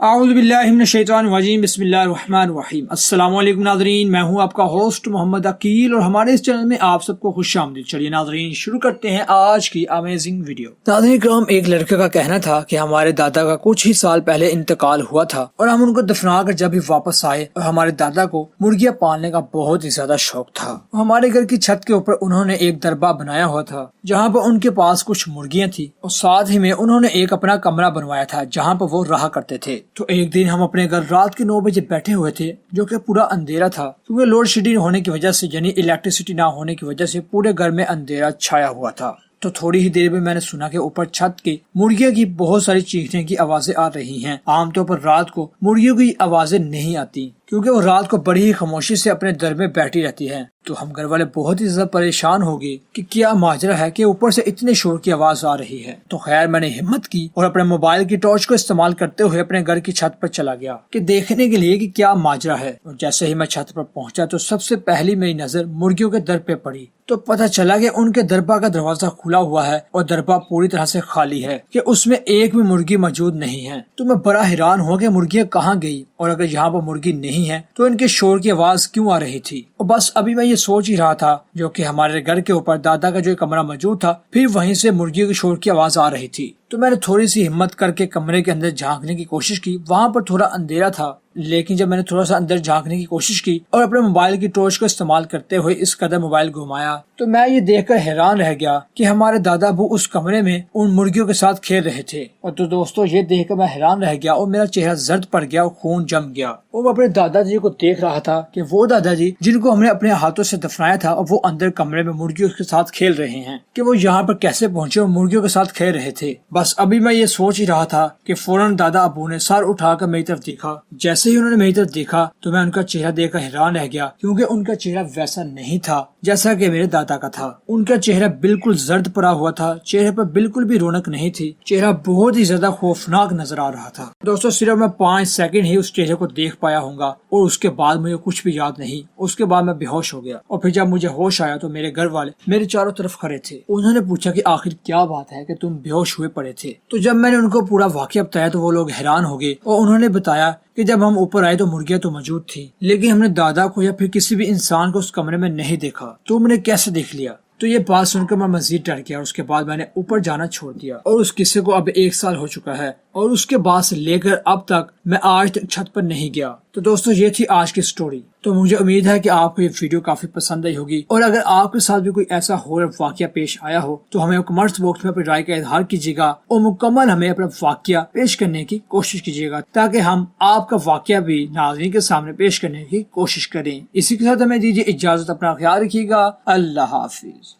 اعوذ باللہ من الشیطان الرجیم بسم اللہ الرحمن الرحیم۔ السلام علیکم ناظرین، میں ہوں آپ کا ہوسٹ محمد عقیل اور ہمارے اس چینل میں آپ سب کو خوش آمدید۔ چلیے ناظرین شروع کرتے ہیں آج کی امیزنگ ویڈیو۔ ناظرین کرام، ایک لڑکے کا کہنا تھا کہ ہمارے دادا کا کچھ ہی سال پہلے انتقال ہوا تھا اور ہم ان کو دفنا کر جب ہی واپس آئے اور ہمارے دادا کو مرغیاں پالنے کا بہت ہی زیادہ شوق تھا۔ ہمارے گھر کی چھت کے اوپر انہوں نے ایک دربہ بنایا ہوا تھا جہاں پر ان کے پاس کچھ مرغیاں تھی اور ساتھ ہی میں انہوں نے ایک اپنا کمرہ بنوایا تھا جہاں پر وہ رہا کرتے تھے۔ تو ایک دن ہم اپنے گھر رات کے 9 بجے بیٹھے ہوئے تھے جو کہ پورا اندھیرا تھا، کیونکہ لوڈ شیڈنگ ہونے کی وجہ سے یعنی الیکٹریسٹی نہ ہونے کی وجہ سے پورے گھر میں اندھیرا چھایا ہوا تھا۔ تو تھوڑی ہی دیر میں نے سنا کہ اوپر چھت کی مرغیوں کی بہت ساری چیخنے کی آوازیں آ رہی ہیں۔ عام طور پر رات کو مرغیوں کی آوازیں نہیں آتی کیونکہ وہ رات کو بڑی ہی خاموشی سے اپنے در میں بیٹھی رہتی ہے۔ تو ہم گھر والے بہت ہی زیادہ پریشان ہو گئے کہ کیا ماجرا ہے کہ اوپر سے اتنے شور کی آواز آ رہی ہے۔ تو خیر میں نے ہمت کی اور اپنے موبائل کی ٹارچ کو استعمال کرتے ہوئے اپنے گھر کی چھت پر چلا گیا کہ دیکھنے کے لیے کہ کیا ماجرا ہے۔ اور جیسے ہی میں چھت پر پہنچا تو سب سے پہلی میری نظر مرغیوں کے در پہ پڑی تو پتہ چلا کہ ان کے دربہ کا دروازہ کھلا ہوا ہے اور دربہ پوری طرح سے خالی ہے کہ اس میں ایک بھی مرغی موجود نہیں ہے۔ تو میں بڑا حیران ہوا کہ مرغیاں کہاں گئی اور اگر یہاں پر مرغی نہیں ہے تو ان کے شور کی آواز کیوں آ رہی تھی۔ اور بس ابھی میں یہ سوچ ہی رہا تھا جو کہ ہمارے گھر کے اوپر دادا کا جو کمرہ موجود تھا پھر وہیں سے مرغیوں کے شور کی آواز آ رہی تھی۔ تو میں نے تھوڑی سی ہمت کر کے کمرے کے اندر جھانکنے کی کوشش کی۔ وہاں پر تھوڑا اندھیرا تھا لیکن جب میں نے تھوڑا سا اندر جھانکنے کی کوشش کی اور اپنے موبائل کی ٹارچ کو استعمال کرتے ہوئے اس قدر موبائل گھمایا تو میں یہ دیکھ کر حیران رہ گیا کہ ہمارے دادا ابو اس کمرے میں ان مرغیوں کے ساتھ کھیل رہے تھے۔ اور تو دوستو یہ دیکھ کر میں حیران رہ گیا اور میرا چہرہ زرد پڑ گیا اور خون جم گیا اور میں اپنے دادا جی کو دیکھ رہا تھا کہ وہ دادا جی جن کو ہم نے اپنے ہاتھوں سے دفنایا تھا اور وہ اندر کمرے میں مرغیوں کے ساتھ کھیل رہے ہیں کہ وہ یہاں پر کیسے پہنچے اور مرغیوں کے ساتھ کھیل رہے تھے۔ بس ابھی میں یہ سوچ ہی رہا تھا کہ فوراً دادا ابو نے سر اٹھا کر میری طرف دیکھا۔ جیسے ہی انہوں نے میری طرف دیکھا تو میں ان کا چہرہ دیکھ کر حیران رہ گیا کیونکہ ان کا چہرہ ویسا نہیں تھا جیسا کہ میرے دادا کا تھا۔ ان کا چہرہ بالکل زرد پڑا ہوا تھا، چہرے پر بالکل بھی رونق نہیں تھی، چہرہ بہت ہی زیادہ خوفناک نظر آ رہا تھا۔ دوستو صرف میں 5 سیکنڈ ہی اس چہرے کو دیکھ پایا ہوں گا اور اس کے بعد مجھے کچھ بھی یاد نہیں۔ اس کے بعد میں بے ہوش ہو گیا اور پھر جب مجھے ہوش آیا تو میرے گھر والے میرے چاروں طرف کھڑے تھے۔ انہوں نے پوچھا کہ آخر کیا بات ہے کہ تم بے ہوش ہوئے پڑے تھے۔ تو جب میں نے ان کو پورا واقعہ بتایا تو وہ لوگ حیران ہو گئے اور انہوں نے بتایا کہ جب ہم اوپر آئے تو مرغیاں تو موجود تھی لیکن ہم نے دادا کو یا پھر کسی بھی انسان کو اس کمرے میں نہیں دیکھا۔ تم نے کیسے دیکھ لیا؟ تو یہ بات سن کر میں مزید ڈر گیا اور اس کے بعد میں نے اوپر جانا چھوڑ دیا اور اس قصے کو اب 1 سال ہو چکا ہے اور اس کے بعد سے لے کر اب تک میں آج تک چھت پر نہیں گیا۔ تو دوستو یہ تھی آج کی سٹوری۔ تو مجھے امید ہے کہ آپ کو یہ ویڈیو کافی پسند آئی ہوگی اور اگر آپ کے ساتھ بھی کوئی ایسا ہارر واقعہ پیش آیا ہو تو ہمیں کمنٹس باکس میں اپنی رائے کا اظہار کیجیے گا اور مکمل ہمیں اپنا واقعہ پیش کرنے کی کوشش کیجیے گا تاکہ ہم آپ کا واقعہ بھی ناظرین کے سامنے پیش کرنے کی کوشش کریں۔ اسی کے ساتھ ہمیں دیجیے اجازت، اپنا خیال رکھیے گا، اللہ حافظ۔